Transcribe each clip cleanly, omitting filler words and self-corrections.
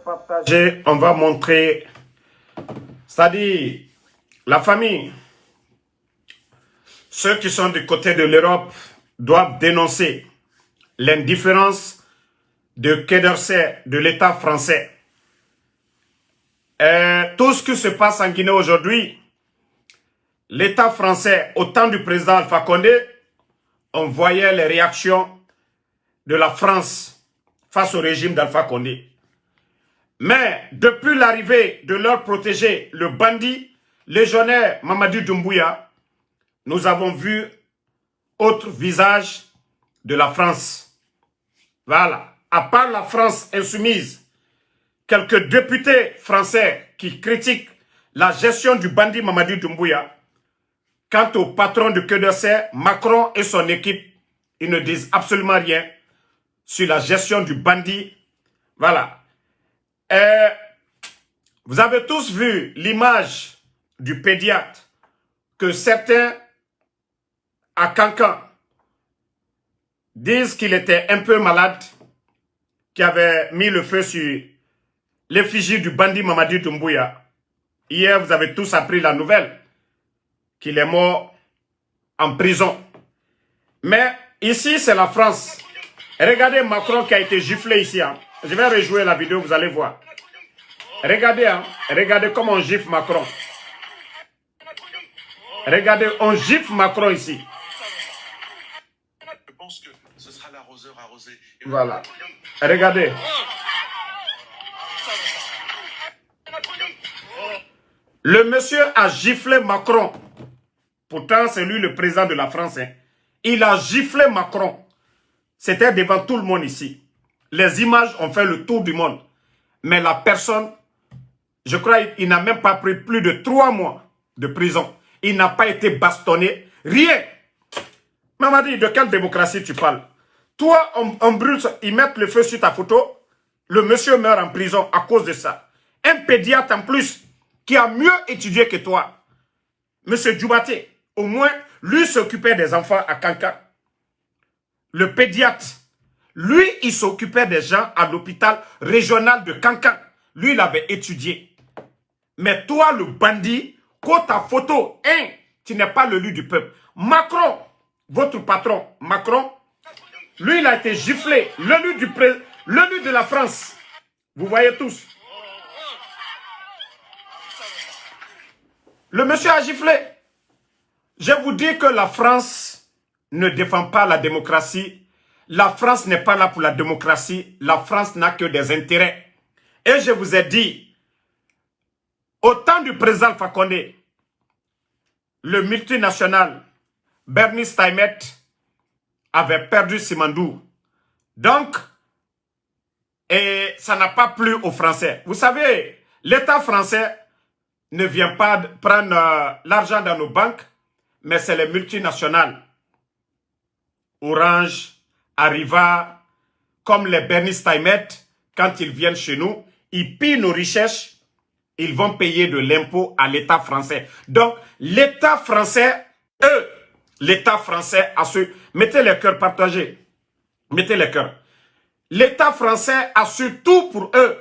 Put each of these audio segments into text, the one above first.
partager. On va montrer, c'est-à-dire la famille. Ceux qui sont du côté de l'Europe doivent dénoncer l'indifférence de Quai d'Orsay, de l'État français. Tout ce qui se passe en Guinée aujourd'hui, l'État français, au temps du président Alpha Condé, on voyait les réactions de la France face au régime d'Alpha Condé. Mais depuis l'arrivée de leur protégé, le bandit légionnaire Mamadou Doumbouya, nous avons vu autre visage de la France. Voilà. À part la France insoumise, quelques députés français qui critiquent la gestion du bandit Mamadou Doumbouya, quant au patron de Quai d'Orsay, Macron et son équipe, ils ne disent absolument rien sur la gestion du bandit. Voilà. Vous avez tous vu l'image du pédiatre que certains à Cancan disent qu'il était un peu malade, qui avait mis le feu sur l'effigie du bandit Mamadou Doumbouya. Hier, vous avez tous appris la nouvelle qu'il est mort en prison. Mais ici, c'est la France. Regardez Macron qui a été giflé ici. Hein. Je vais rejouer la vidéo, vous allez voir. Regardez, hein. Regardez comment on gifle Macron. Regardez, on gifle Macron ici. Je pense que ce sera l'arroseur arrosé. Voilà. Regardez. Le monsieur a giflé Macron. Pourtant, c'est lui le président de la France. Hein. Il a giflé Macron. C'était devant tout le monde ici. Les images ont fait le tour du monde. Mais la personne, je crois, il n'a même pas pris plus de 3 mois de prison. Il n'a pas été bastonné. Rien. Mamadi, de quelle démocratie tu parles? Toi, on brûle, ils mettent le feu sur ta photo. Le monsieur meurt en prison à cause de ça. Un pédiatre en plus, qui a mieux étudié que toi. Monsieur Djoubaté, au moins, lui s'occupait des enfants à Cancan. Le pédiatre, lui, il s'occupait des gens à l'hôpital régional de Cancan. Lui, il avait étudié. Mais toi, le bandit, quand ta photo, hein, tu n'es pas le lut du peuple. Macron, votre patron, Macron, lui, il a été giflé. Le lut de la France. Vous voyez tous. Le monsieur a giflé. Je vous dis que la France ne défend pas la démocratie. La France n'est pas là pour la démocratie. La France n'a que des intérêts. Et je vous ai dit, au temps du président Alpha Condé, le multinational Bernie Steinmetz avait perdu Simandou. Donc, et ça n'a pas plu aux Français. Vous savez, l'État français ne vient pas prendre l'argent dans nos banques, mais c'est les multinationales. Orange, Arriva, comme les Bernie Steinmetz, quand ils viennent chez nous, ils pillent nos richesses, ils vont payer de l'impôt à l'État français. Donc, l'État français, l'État français a ce... Mettez les cœurs partagés. Mettez les cœurs. L'État français assure tout pour eux.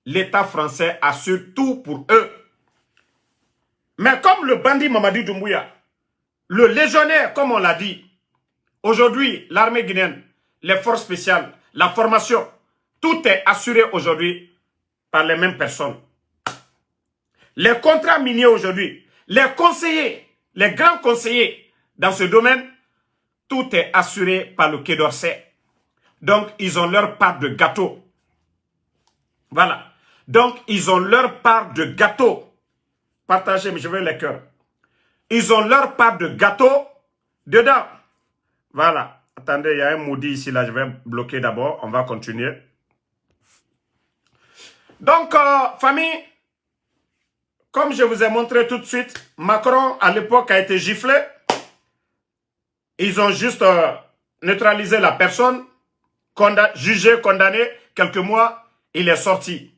L'État français assure tout pour eux. Mais comme le bandit Mamadou Doumbouya, le légionnaire, comme on l'a dit, aujourd'hui, l'armée guinéenne, les forces spéciales, la formation, tout est assuré aujourd'hui par les mêmes personnes. Les contrats miniers aujourd'hui, les conseillers, les grands conseillers dans ce domaine, tout est assuré par le Quai d'Orsay. Donc, ils ont leur part de gâteau. Voilà. Donc, ils ont leur part de gâteau. Partagez, mais je veux les cœurs. Ils ont leur part de gâteau dedans. Voilà. Attendez, il y a un maudit ici, là, je vais bloquer d'abord. On va continuer. Donc, famille, comme je vous ai montré tout de suite, Macron, à l'époque, a été giflé. Ils ont juste neutralisé la personne, jugé, condamné. Quelques mois, il est sorti.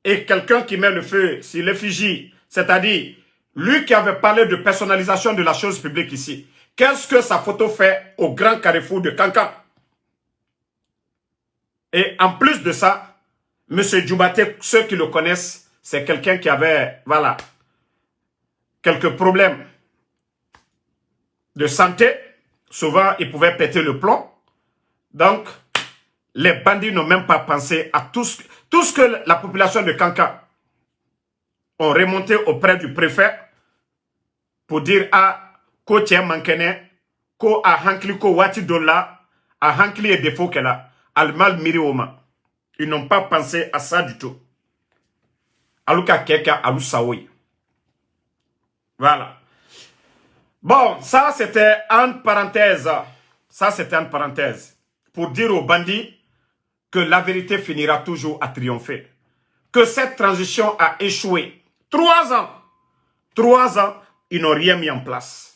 Et quelqu'un qui met le feu sur l'effigie, c'est-à-dire, lui qui avait parlé de personnalisation de la chose publique ici, qu'est-ce que sa photo fait au grand carrefour de Cancan? Et en plus de ça, Monsieur Djoubaté, ceux qui le connaissent, c'est quelqu'un qui avait, voilà, quelques problèmes de santé. Souvent, il pouvait péter le plomb. Donc, les bandits n'ont même pas pensé à tout ce que la population de Kanka ont remonté auprès du préfet pour dire à ko tien mankene, ko a hankli ko wati dola, a hankli et défaut qu'elle a, al mal mirioma. Ils n'ont pas pensé à ça du tout. Aluka keka alu saoui. Voilà. Bon, ça c'était en parenthèse. Ça c'était en parenthèse. Pour dire aux bandits que la vérité finira toujours à triompher. Que cette transition a échoué. 3 ans. 3 ans, ils n'ont rien mis en place.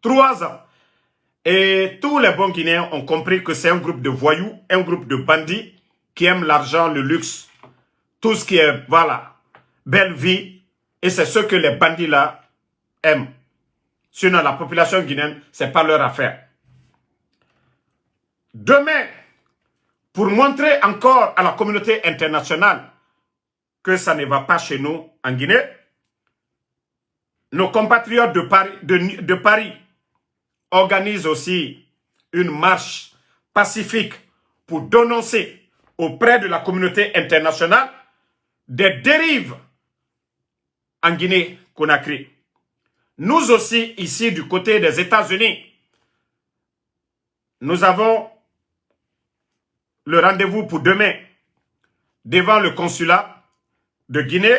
3 ans. Et tous les bons Guinéens ont compris que c'est un groupe de voyous, un groupe de bandits qui aiment l'argent, le luxe, tout ce qui est, voilà, belle vie. Et c'est ce que les bandits là aiment. Sinon, la population guinéenne, ce n'est pas leur affaire. Demain, pour montrer encore à la communauté internationale que ça ne va pas chez nous en Guinée, nos compatriotes de Paris organisent aussi une marche pacifique pour dénoncer auprès de la communauté internationale des dérives en Guinée-Conakry. Nous aussi, ici, du côté des États-Unis, nous avons le rendez-vous pour demain devant le consulat de Guinée.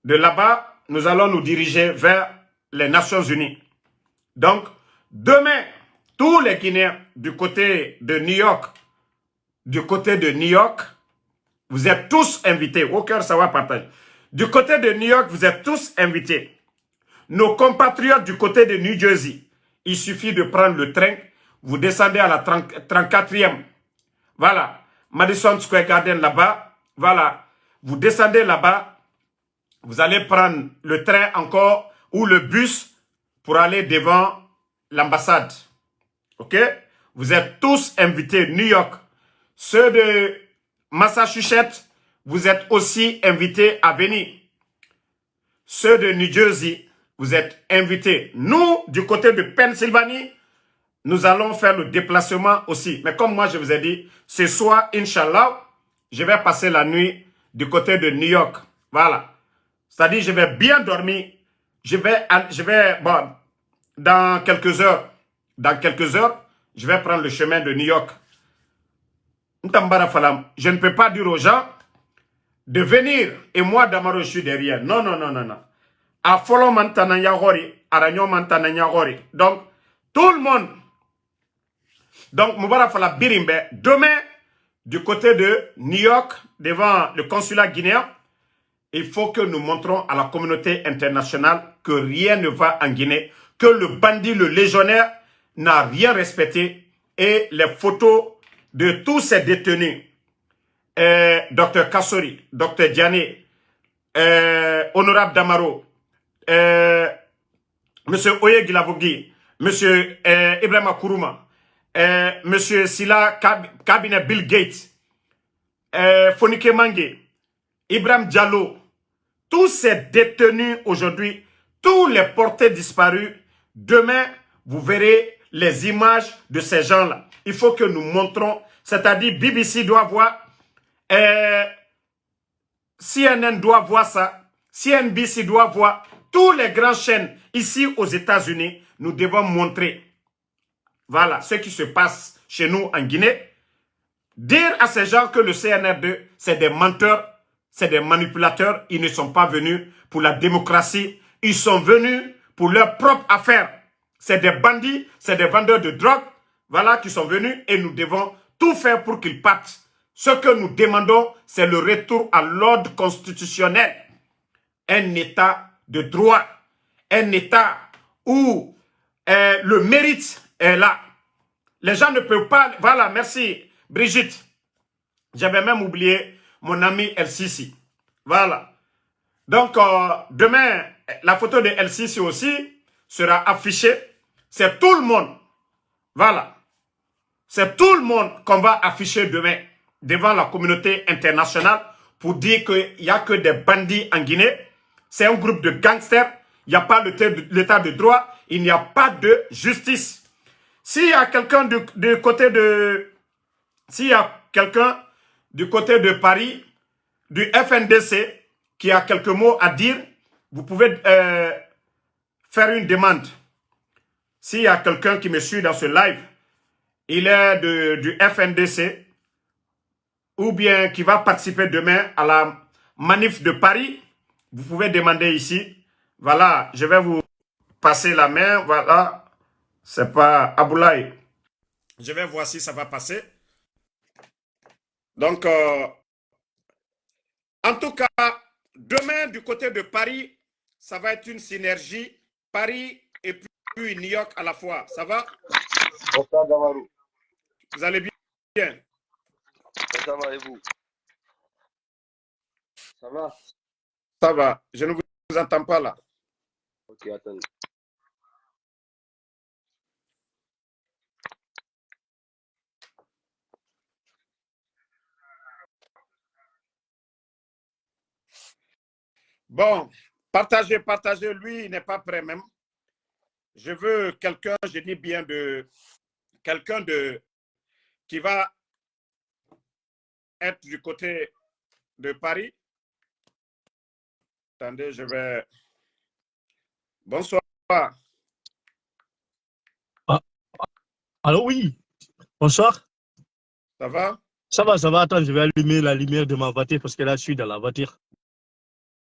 De là-bas, nous allons nous diriger vers les Nations Unies. Donc, demain, tous les Guinéens du côté de New York, vous êtes tous invités. Au cœur, ça va partager. Du côté de New York, vous êtes tous invités. Nos compatriotes du côté de New Jersey, il suffit de prendre le train, vous descendez à la 34e. Voilà, Madison Square Garden là-bas. Voilà, vous descendez là-bas, vous allez prendre le train encore ou le bus pour aller devant l'ambassade. Ok? Vous êtes tous invités, New York. Ceux de Massachusetts, vous êtes aussi invités à venir. Ceux de New Jersey, vous êtes invités. Nous, du côté de Pennsylvanie, nous allons faire le déplacement aussi. Mais comme moi, je vous ai dit, ce soir, Inch'Allah, je vais passer la nuit du côté de New York. Voilà. C'est-à-dire, je vais bien dormir. Je vais, bon, dans quelques heures, je vais prendre le chemin de New York. Je ne peux pas dire aux gens de venir et moi, Damaro, je suis derrière. Non, non, non, non, non. A Folo Mantana Yagori, a Ragnon Mantana Yagori. Donc, tout le monde. Donc, Moubara Fala Birimbe, demain, du côté de New York, devant le consulat guinéen, il faut que nous montrons à la communauté internationale que rien ne va en Guinée, que le bandit, le légionnaire, n'a rien respecté. Et les photos de tous ces détenus, Dr Kassori, Dr Diané, Honorable Damaro, Monsieur Oye Gilavogui, Monsieur Ibrahima Kourouma, Monsieur Sila Cabinet Bill Gates, Fonike Mange, Ibrahim Diallo, tous ces détenus aujourd'hui, tous les portés disparus, demain, vous verrez les images de ces gens-là. Il faut que nous montrons, c'est-à-dire BBC doit voir, CNN doit voir ça, CNBC doit voir, tous les grandes chaînes ici aux États-Unis, nous devons montrer, voilà, ce qui se passe chez nous en Guinée. Dire à ces gens que le CNR2, c'est des menteurs, c'est des manipulateurs, ils ne sont pas venus pour la démocratie, ils sont venus pour leur propre affaire. C'est des bandits, c'est des vendeurs de drogue, voilà, qui sont venus et nous devons tout faire pour qu'ils partent. Ce que nous demandons, c'est le retour à l'ordre constitutionnel. Un État de droit, un État où le mérite est là. Les gens ne peuvent pas... Voilà, merci Brigitte. J'avais même oublié mon ami El Sisi. Voilà. Donc, demain, la photo de El Sisi aussi sera affichée. C'est tout le monde. Voilà. C'est tout le monde qu'on va afficher demain. devant la communauté internationale pour dire qu'il n'y a que des bandits en Guinée. C'est un groupe de gangsters. Il n'y a pas l'état de droit. Il n'y a pas de justice. S'il y a quelqu'un du côté de... S'il y a quelqu'un du côté de Paris, du FNDC, qui a quelques mots à dire, vous pouvez faire une demande. S'il y a quelqu'un qui me suit dans ce live, il est du FNDC, ou bien qui va participer demain à la manif de Paris, vous pouvez demander ici. Voilà, je vais vous passer la main. Voilà, c'est pas Aboulaye. Je vais voir si ça va passer. Donc, en tout cas, demain, du côté de Paris, ça va être une synergie. Paris et puis New York à la fois. Ça va? Vous allez bien? Ça va et vous? Ça va? Ça va. Je ne vous entends pas là. Ok, attendez. Bon, partagez. Lui, il n'est pas prêt même. Je veux quelqu'un, je dis bien quelqu'un qui va être du côté de Paris. Attendez, je vais... Bonsoir. Ah, allô, oui. Bonsoir. Ça va? Ça va. Attends, je vais allumer la lumière de ma voiture parce que là, je suis dans la voiture.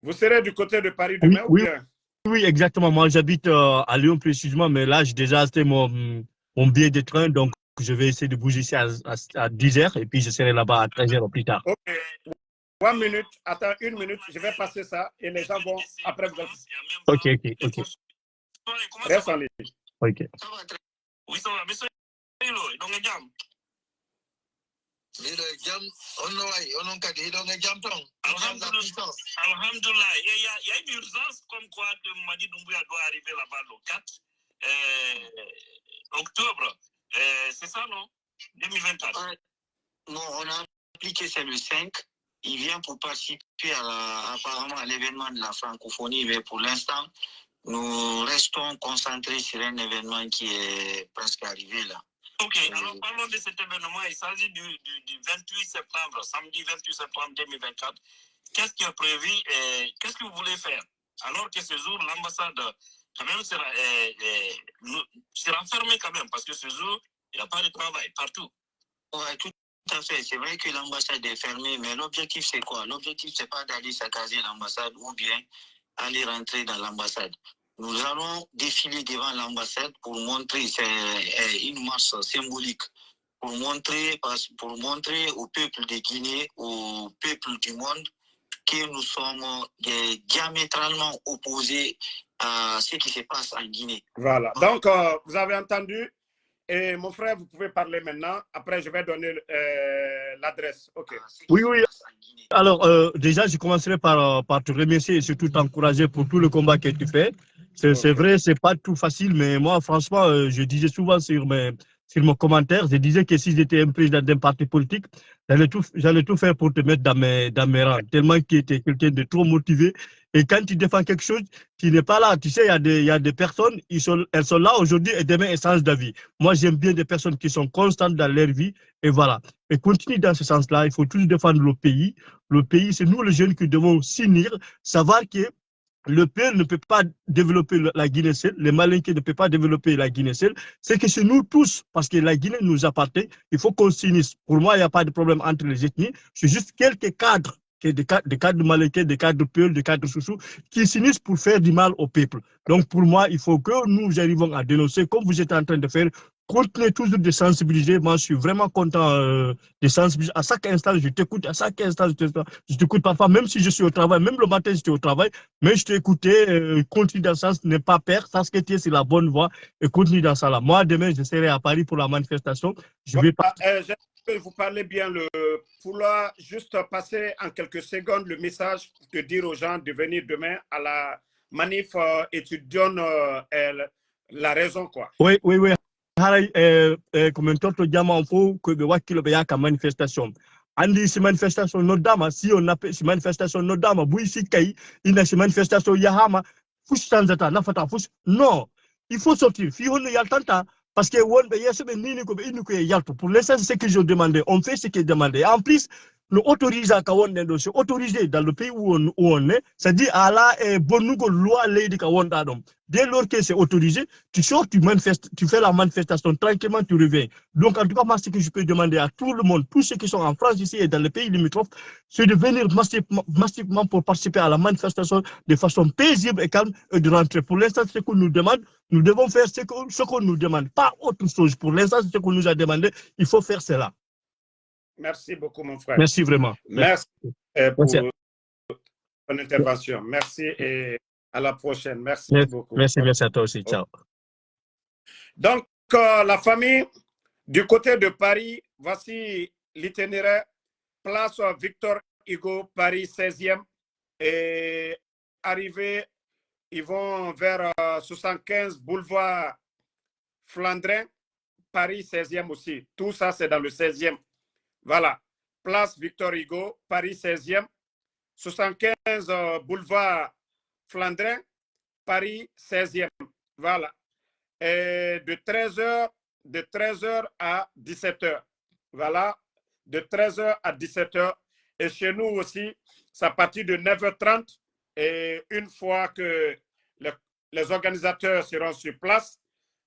Vous serez du côté de Paris demain ou bien? Oui, exactement. Moi, j'habite à Lyon précisément, mais là, j'ai déjà acheté mon billet de train, donc je vais essayer de bouger ici à 10h et puis je serai là-bas à 13h plus tard. Ok. 1 minute. Attends, 1 minute. Je vais passer ça et les gens vont après vous. Ok. Reste en ligne. Ok. Oui, ça va. Mais c'est donc jam. Alhamdulillah. Il y a une urgence comme quoi que Madi Doumbouya doit arriver là-bas le 4 octobre. C'est ça, non? 2024. Non, on a appliqué, c'est le 5. Il vient pour participer apparemment à l'événement de la francophonie, mais pour l'instant, nous restons concentrés sur un événement qui est presque arrivé là. Ok, alors parlons de cet événement. Il s'agit du 28 septembre, samedi 28 septembre 2024. Qu'est-ce qui est prévu et qu'est-ce que vous voulez faire? Alors que ce jour, l'ambassade quand même sera fermée quand même, parce que ce jour, il n'y a pas de travail partout. Oui, tout à fait. C'est vrai que l'ambassade est fermée, mais l'objectif c'est quoi? L'objectif c'est pas d'aller saccager l'ambassade ou bien aller rentrer dans l'ambassade. Nous allons défiler devant l'ambassade pour montrer, c'est une marche symbolique, pour montrer au peuple de Guinée, au peuple du monde, que nous sommes diamétralement opposés à ce qui se passe en Guinée. Voilà. Donc, vous avez entendu. Et mon frère, vous pouvez parler maintenant. Après, je vais donner l'adresse. OK. Oui. Alors, déjà, je commencerai par te remercier et surtout t'encourager pour tout le combat que tu fais. C'est vrai, c'est pas tout facile, mais moi, franchement, je disais souvent sur mon commentaire, je disais que si j'étais un président d'un parti politique, j'allais tout faire pour te mettre dans mes rangs, tellement que tu es quelqu'un de trop motivé. Et quand tu défends quelque chose, tu n'es pas là. Tu sais, il y a des personnes, elles sont là aujourd'hui et demain, elles changent d'avis. Moi, j'aime bien des personnes qui sont constantes dans leur vie. Et voilà. Et continue dans ce sens-là. Il faut toujours défendre le pays. Le pays, c'est nous les jeunes qui devons s'unir, savoir que le pays ne peut pas développer la Guinée seule, les Malinqués ne peuvent pas développer la Guinée seule. C'est que c'est nous tous, parce que la Guinée nous appartient, il faut qu'on s'unisse. Pour moi, il n'y a pas de problème entre les ethnies. C'est juste quelques cadres, des cadres Malinqués, des cadres Peul, des cadres Soussou, qui s'unissent pour faire du mal au peuple. Donc, pour moi, il faut que nous arrivions à dénoncer, comme vous êtes en train de faire, continuez toujours de sensibiliser. Moi, je suis vraiment content de sensibiliser. À chaque instant, je t'écoute. À chaque instant, je t'écoute parfois, même si je suis au travail, même le matin, j'étais au travail. Mais je t'ai écouté, continue dans ça, ne pas perdre, sache que tu es sur la bonne voie et continue dans ça là. Moi, demain, je serai à Paris pour la manifestation. Je vais pas. J'espère que vous parlez bien le pouvoir. Juste passer en quelques secondes le message pour te dire aux gens de venir demain à la manif et tu donnes la raison, quoi. Oui. Comme un torto diamant, il faut que le wakil be yaka manifestation. andi si manifestation no dama si on appelle si manifestation no dama bu si kay ina si manifestation yahama fus tanzata nafata fus non il faut sortir fi on yaltanta parce que won be yesbe nini ko be inu ko yalto pour l'instant c'est ce que je demandais on fait ce qui est demandé en plus le autorise à Kawon c'est autorisé dans le pays où on est, c'est-à-dire à la bonne loi lady Kawon d'Adam. Dès lors que c'est autorisé, tu sors, tu manifestes, tu fais la manifestation tranquillement, tu reviens. Donc en tout cas, moi, ce que je peux demander à tout le monde, tous ceux qui sont en France ici et dans les pays limitrophes, c'est de venir massivement pour participer à la manifestation de façon paisible et calme et de rentrer. Pour l'instant, ce qu'on nous demande, nous devons faire ce qu'on nous demande, pas autre chose. Pour l'instant, ce qu'on nous a demandé, il faut faire cela. Merci beaucoup, mon frère. Merci vraiment. Merci pour ton intervention. Merci et à la prochaine. Merci beaucoup. Merci à toi aussi. Ciao. Donc, la famille, du côté de Paris, voici l'itinéraire. Place Victor Hugo, Paris 16e. Et arrivé, ils vont vers 75 boulevard Flandrin, Paris 16e aussi. Tout ça, c'est dans le 16e. Voilà, place Victor Hugo, Paris 16e, 75 boulevard Flandrin, Paris 16e. Voilà. Et de 13h à 17h. Voilà, de 13h à 17h. Et chez nous aussi, c'est à partir de 9h30. Et une fois que les organisateurs seront sur place,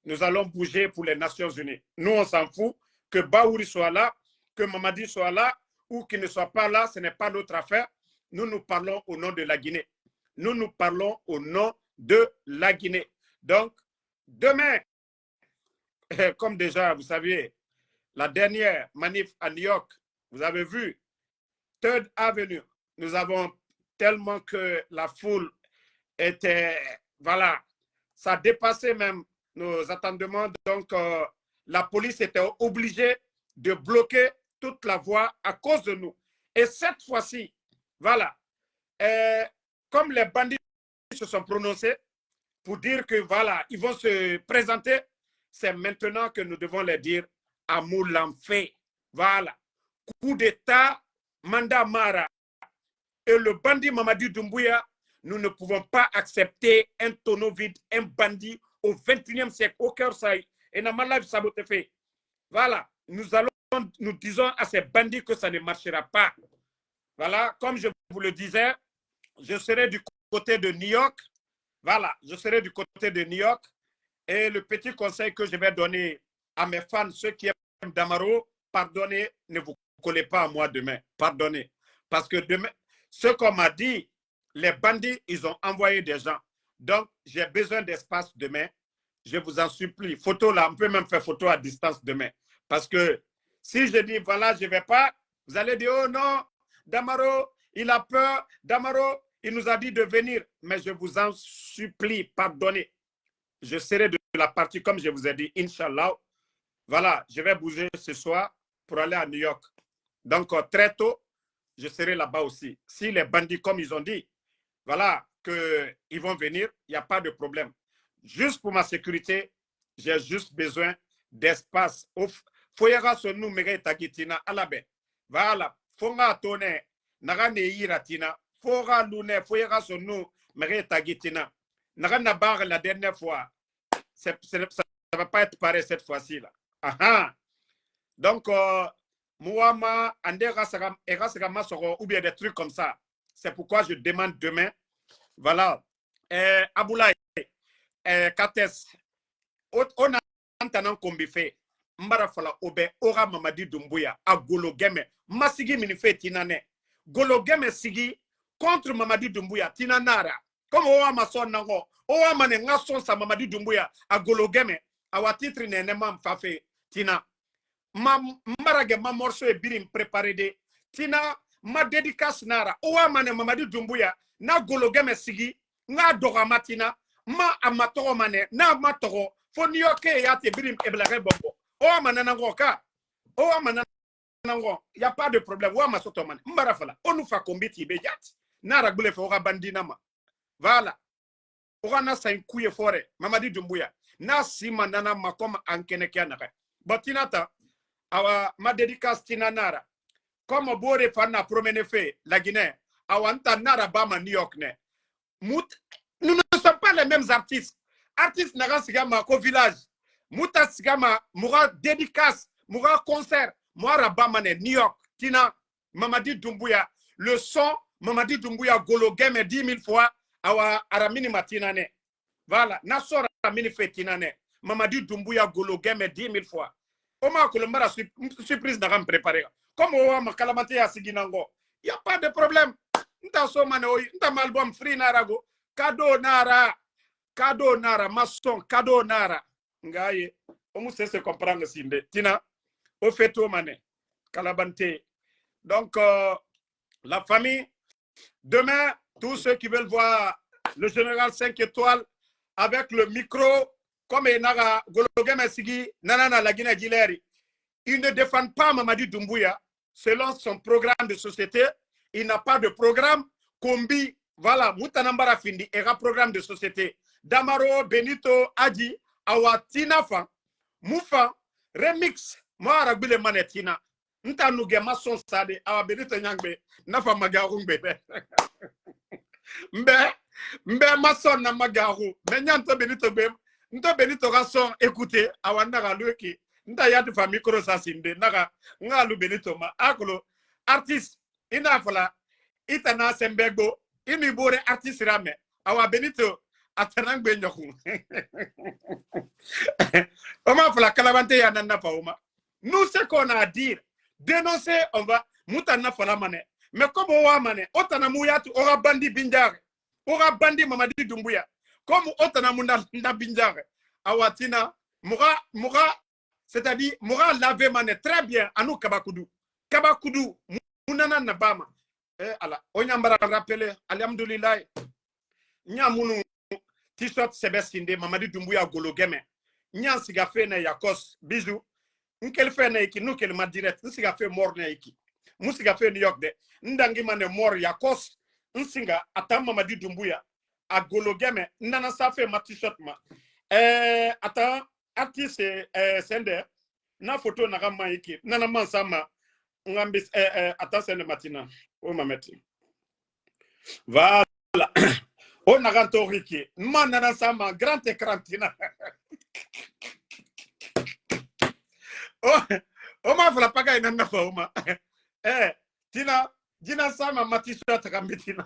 nous allons bouger pour les Nations Unies. Nous, on s'en fout que Baouri soit là, que Mamadi soit là ou qu'il ne soit pas là, ce n'est pas notre affaire. Nous, nous parlons au nom de la Guinée. Nous, nous parlons au nom de la Guinée. Donc, demain, comme déjà, vous savez, la dernière manif à New York, vous avez vu, Third Avenue, nous avons tellement que la foule était, voilà, ça dépassait même nos attendements. Donc, la police était obligée de bloquer toute la voie à cause de nous. Et cette fois-ci, voilà, comme les bandits se sont prononcés pour dire que voilà, ils vont se présenter, c'est maintenant que nous devons leur dire à Moulanfé. Voilà, coup d'État, mandat Mara. Et le bandit Mamadi Doumbouya, nous ne pouvons pas accepter un tonneau vide, un bandit au 21e siècle, au cœur ça. Et dans ma live, ça va te faire. Voilà, nous disons à ces bandits que ça ne marchera pas. Voilà, comme je vous le disais, je serai du côté de New York. Voilà, je serai du côté de New York. Et le petit conseil que je vais donner à mes fans, ceux qui aiment Damaro, pardonnez, ne vous collez pas à moi demain. Pardonnez. Parce que demain, ce qu'on m'a dit, les bandits, ils ont envoyé des gens. Donc, j'ai besoin d'espace demain. Je vous en supplie. Photo là, on peut même faire photo à distance demain. Parce que si je dis, voilà, je ne vais pas, vous allez dire, oh non, Damaro, il a peur. Damaro, il nous a dit de venir. Mais je vous en supplie, pardonnez. Je serai de la partie, comme je vous ai dit, Inch'Allah. Voilà, je vais bouger ce soir pour aller à New York. Donc, très tôt, je serai là-bas aussi. Si les bandits, comme ils ont dit, voilà, qu'ils vont venir, il n'y a pas de problème. Juste pour ma sécurité, j'ai juste besoin d'espace. Foyera son nous mérite tagitina alabe. Voilà, fonga tone, nagane iratina, fora lune, foyera son nous mérite tagitina. Nagana barre la dernière fois. Ça ne va pas être pareil cette fois-ci là. Donc, Mouama, ou bien des trucs comme ça. C'est pourquoi je demande demain. Voilà. Aboulaye, Kates, on a entendu qu'on fait. Mbara fala obe ora Mamadi Doumbouya a Gologeme. Masigi minife tinane. Gologeme sigi contre Mamadi Doumbouya tinanara. Comme oa mason nango. Oa mane ngason sa Mamadi Doumbouya a Gologeme. Awa titre nenema mfafe tina. Marage ma morceau e birim préparé de tina ma dédicace nara owa mane Mamadi Doumbouya na Gologeme sigi nga dogama tina ma amatoro mane na matoro fo New York ya te birim eblare bombo owa mane nango ka owa mane nango y a pas de problème owa masoto mane mbara fala onu fa kombiti be jat nara gbule fo ga bandina ma voilà owa na sa kuye fore Mamadi Doumbouya na sima nana makoma ankene kya na batinata awa ma dédicace tina nara comme Bore Fana promené fait la Guinée, Awanta Narabama New York ne. Nous ne sommes pas les mêmes artistes. Artiste Naga Sigama au village. Mouta Sigama, Moura dédicace, Moura concert, Moura Rabamane, New York, Tina, Mamadi Doumbouya. Le son, Mamadi Doumbouya Golo Game 10 000 fois, Awa Aramini Matinane. Voilà, Nassor Aramini Fetinane. Mamadi Doumbouya Golo Game 10 000 fois. Oma Kolombara surprise Nagam préparé. Comme Owa Kalamate Asiginango. Il n'y a pas de problème. Nta so mane oyi, nta album free narago. Cadeau nara, maçon, cadeau nara. Ngaye, on sait se comprendre sinde. Tina, au fait au mané, Kalabante. Donc, la famille, demain, tous ceux qui veulent voir le général 5 étoiles avec le micro, comme Enaga, Gologame Sigi, Nanana Lagina Gileri, ils ne défendent pas Mamadi Doumbouya selon son programme de société. Il n'a pas de programme. Kombi, voilà, Moutanambara Findi, era programme de société. Damaro, Benito, Adi, Awa, Tinafa, Moufa, Remix, Moara Bile Manetina. Nta nuge mason sade, Awa Benito Nyangbe, Nafa Magarumbe. Mbe mason na Magaru, Menyanto Benito Bem, Nto Benito Rasson, écoutez, Awa Naga Lueki, Nta Yatu Fa Micro Sasinde, Naga, Ngalu Benito Ma, Akolo, artiste, Inafala. Itana Sembego, Inibore artiste rame, Awa Benito, Atanang Benyoku. Oma pour la Kalabante Yanana Paoma. Nous, ce qu'on a à dire, dénoncer, on va, Moutana Falamane. Mais comme Owa Mane, Otana Mouyatu, Ora Bandi Bindare, Ora Bandi Mamadi Doumbouya, comme Otana Mouna Bindare, Awatina, Moura, c'est-à-dire, Moura Lave Mane, très bien, Anou Kabakoudou. Kabakoudou, Mounana Nabama. Ala onyambara rappelé alhamdulillah nyamunu t-shirt sebesinde Mamadi Doumbouya Golo Game nyan siga fe na yakos bisou nkel fe na iki nukel ma direct nsiga fe mor na iki musiga fe New York de ndangi mane mor yakos nsinga atam Mamadi Doumbouya a Golo Game nana sa fe ma t-shirt ma ata artiste sende na photo na gama iki nana mansama ngambis attention de matina o mameti voilà on a ganto riki manana sama grand écran tina o ma fala paga ina na fauma tina dina sama matisha takambitina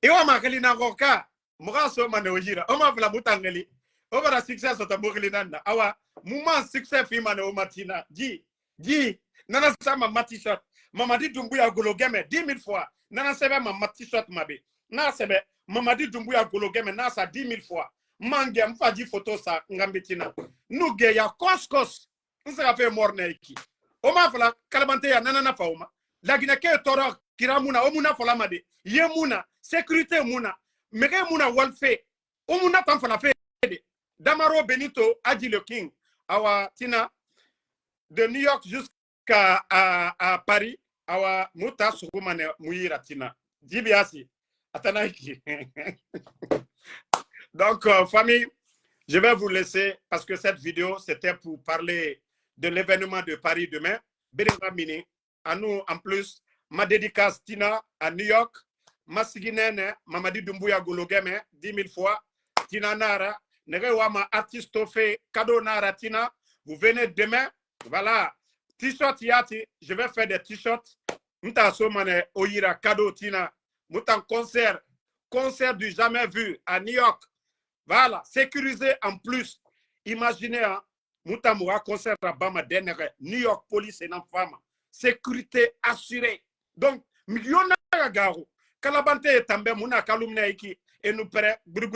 iwa makali na roka mugaso manojira o ma fala butangeli o bara success to tambogli nanda awa moment success fi mane o matina Di, nana sama ma t-shirt. Mamadi Doumbouya Golo Game 10 000 fois. Nana sebe ma t-shirt mabe. Na sebe Mamadi Doumbouya Golo Game na sa 10 000 fois. Mange mfaji photo sa ngambitina. Nuge ya kos. Nsa fe morne iki. Oma fala Kalabante ya nana na fauma. Lagina ke toro kiramuna omuna fala made. Ye muna sécurité muna. Mege muna walfe. Omuna tan fala fe. Damaro Benito Adi le King. Awa tina de New York jusqu'à à Paris, awa muta sukumane muyira tina. Jibiasi, atanaiki. Donc, famille, je vais vous laisser parce que cette vidéo, c'était pour parler de l'événement de Paris demain. Mini, à nous, en plus, ma dédicace Tina à New York, ma siginene, Mamadi Doumbouya Golo Game 10 000 fois, Tina Nara, Nerewama artiste fait cadeau Nara Tina, vous venez demain. Voilà, t-shirt yati, je vais faire des t-shirts. Mouta somane oyira cadeau tina. Mouta concert du jamais vu à New York. Voilà, sécurisé en plus. Imaginez, hein, Mouta moura concert à Bama Denere, New York police et non femme. Sécurité assurée. Donc, millions de garo. Kalabante est tombé, mouna kalumne iki et nous prêt, brou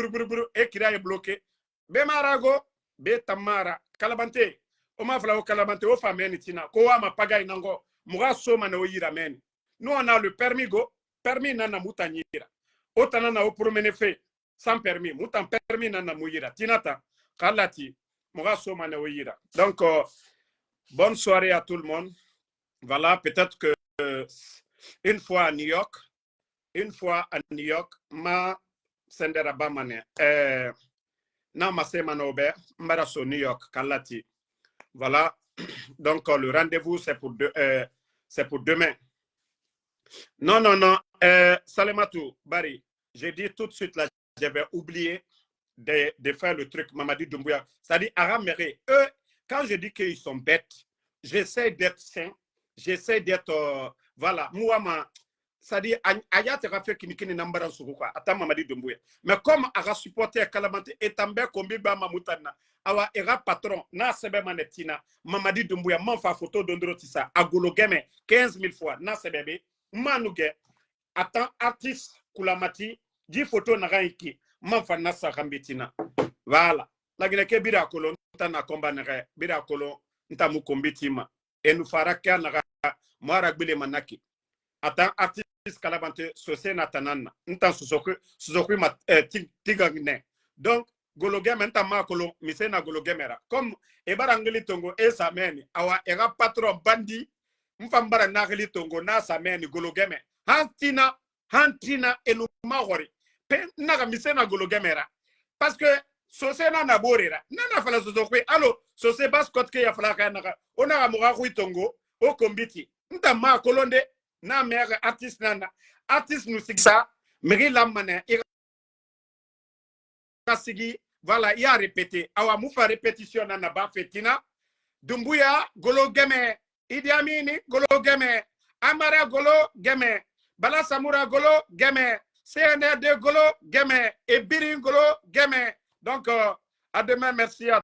et qui est bloqué. Bemarago, Betamara, Kalabante. Oma fala o Kalabante o fameni tina ko wa mapaga inango muga soma na oyira men. Nous on a le permis go, permis nana mutanyira. Otana na o promener fait sans permis, mutan permis nana muyira. Tinata kalati muga soma na oyira. Donc bonne soirée à tout le monde. Voilà, peut-être que une fois à New York, ma sendera bamane na ma semanobe mbaraso New York kalati. Voilà, Donc, le rendez-vous, c'est pour demain. Non, non, non. Salematou, Barry, j'ai dit tout de suite, là, j'avais oublié de faire le truc Mamadi Doumbouya. C'est-à-dire, Aram Méré, eux, quand je dis qu'ils sont bêtes, j'essaie d'être sain, j'essaie d'être, voilà, Mouama, c'est-à-dire, Ayat Rafe Kinikini Nambaran Suruka, Atam Mamadi Doumbouya. Mais comme Ara supporter Kalamante et Tambe Kombiba Mamoutana, Awa Era patron, na Sebe Manetina, Mamadi Doumbouya, Manfa photo d'Ondrotissa, Agolo Game, 15 000 fois, na Sebebe, Manouge, attends, artiste Koulamati, 10 photos na Raiki, Manfa Nasa Rambitina. Voilà. La Guinée Bira Kolon, Tana Kombanere, Bira Kolon, Ntamu Kombitima, et nous fera Kanara, Moaragbile Manaki. Attends, artiste Kalabante, Sosé Natanana, Ntan Suzoku Tigagne. Donc, Gologem, Ntama Kolon, Misena Gologemera. Comme Ebarangeli Tongo et Sameni, Awa Era patron bandi, Mfambara Nageli Tongo, Na Sameni, Gologeme, Hantina, et nous Mahori. Naga Misena Gologemera. Parce que Sosé Nana Borera, Nana Fala Suzoku, allo, Sosé Baskot Ke Yaflaka Naga, Ona Morahui Tongo, O Kombiti, Ntama Kolonde. Na mère artiste nana artiste nous ça meri la mané irasigi voilà il a répété awa mufa répétition nana ba fetina Doumbouya golo game Idi Amini golo game Amara golo game Bala Samoura golo game CNRD golo game et Birin golo game donc à demain merci à